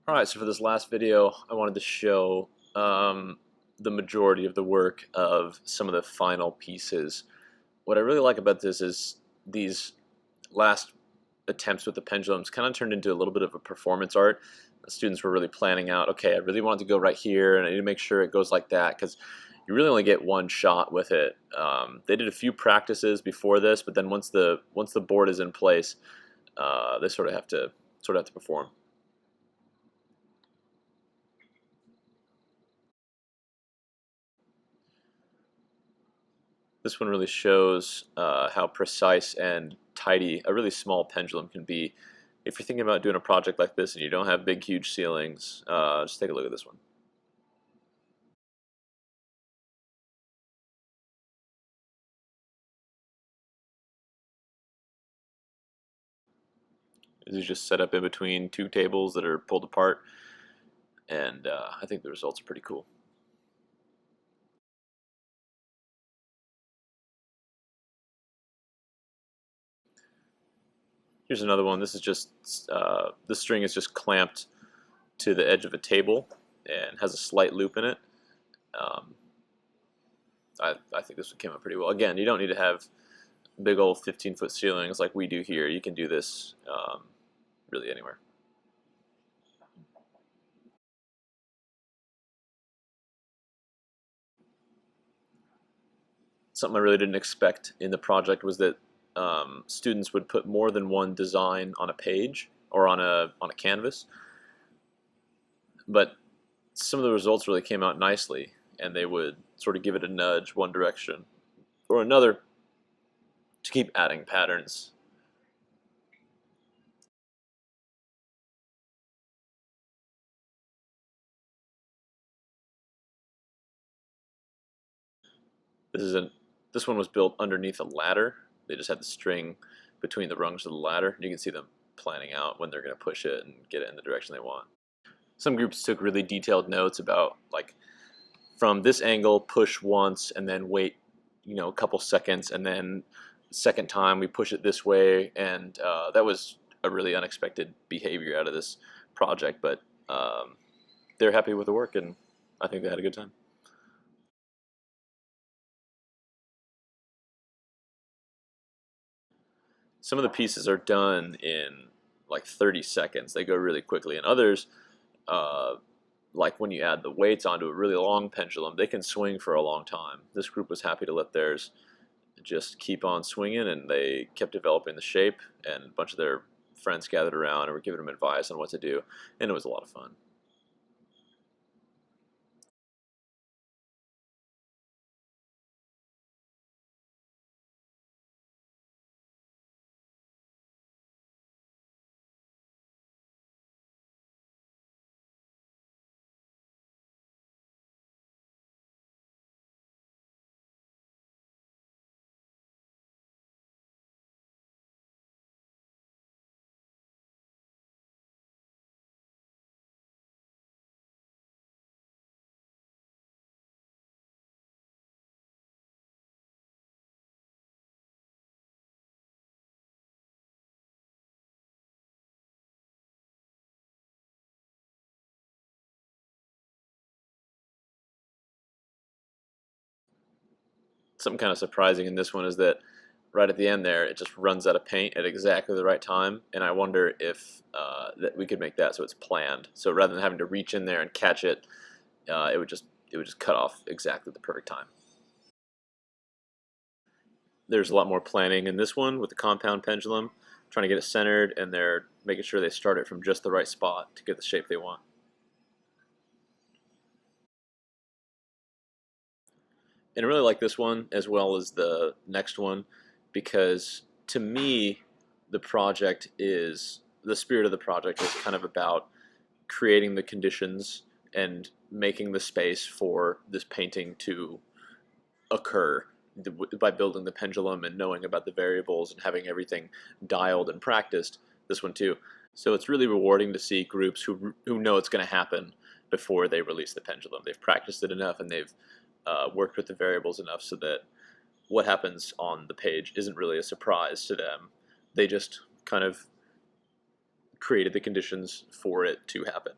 Alright, so for this last video, I wanted to show the majority of the work of some of the final pieces. What I really like about this is these last attempts with the pendulums kind of turned into a little bit of a performance art. The students were really planning out, okay, I really want it to go right here, and I need to make sure it goes like that, because you really only get one shot with it. They did a few practices before this, but then once the board is in place, they sort of have to perform. This one really shows how precise and tidy a really small pendulum can be. If you're thinking about doing a project like this and you don't have big, huge ceilings, just take a look at this one. This is just set up in between two tables that are pulled apart, and I think the results are pretty cool. Here's another one. This is just the string is just clamped to the edge of a table and has a slight loop in it. I think this one came out pretty well. Again, you don't need to have big old 15-foot ceilings like we do here. You can do this really anywhere. Something I really didn't expect in the project was that students would put more than one design on a page or on a canvas, but some of the results really came out nicely, and they would sort of give it a nudge one direction or another to keep adding patterns. This one was built underneath a ladder. They just had the string between the rungs of the ladder. You can see them planning out when they're going to push it and get it in the direction they want. Some groups took really detailed notes about, like, from this angle, push once and then wait, a couple seconds, and then second time we push it this way, and that was a really unexpected behavior out of this project, but they're happy with the work, and I think they had a good time. Some of the pieces are done in like 30 seconds. They go really quickly, and others, like when you add the weights onto a really long pendulum, they can swing for a long time. This group was happy to let theirs just keep on swinging, and they kept developing the shape, and a bunch of their friends gathered around and were giving them advice on what to do, and it was a lot of fun. Something kind of surprising in this one is that right at the end there, it just runs out of paint at exactly the right time, and I wonder if that we could make that so it's planned. So rather than having to reach in there and catch it, it would just cut off exactly the perfect time. There's a lot more planning in this one with the compound pendulum, trying to get it centered, and they're making sure they start it from just the right spot to get the shape they want. And I really like this one as well as the next one, because to me, the spirit of the project is kind of about creating the conditions and making the space for this painting to occur by building the pendulum and knowing about the variables and having everything dialed and practiced. This one too. So it's really rewarding to see groups who know it's going to happen before they release the pendulum. They've practiced it enough, and they've worked with the variables enough so that what happens on the page isn't really a surprise to them. They just kind of created the conditions for it to happen.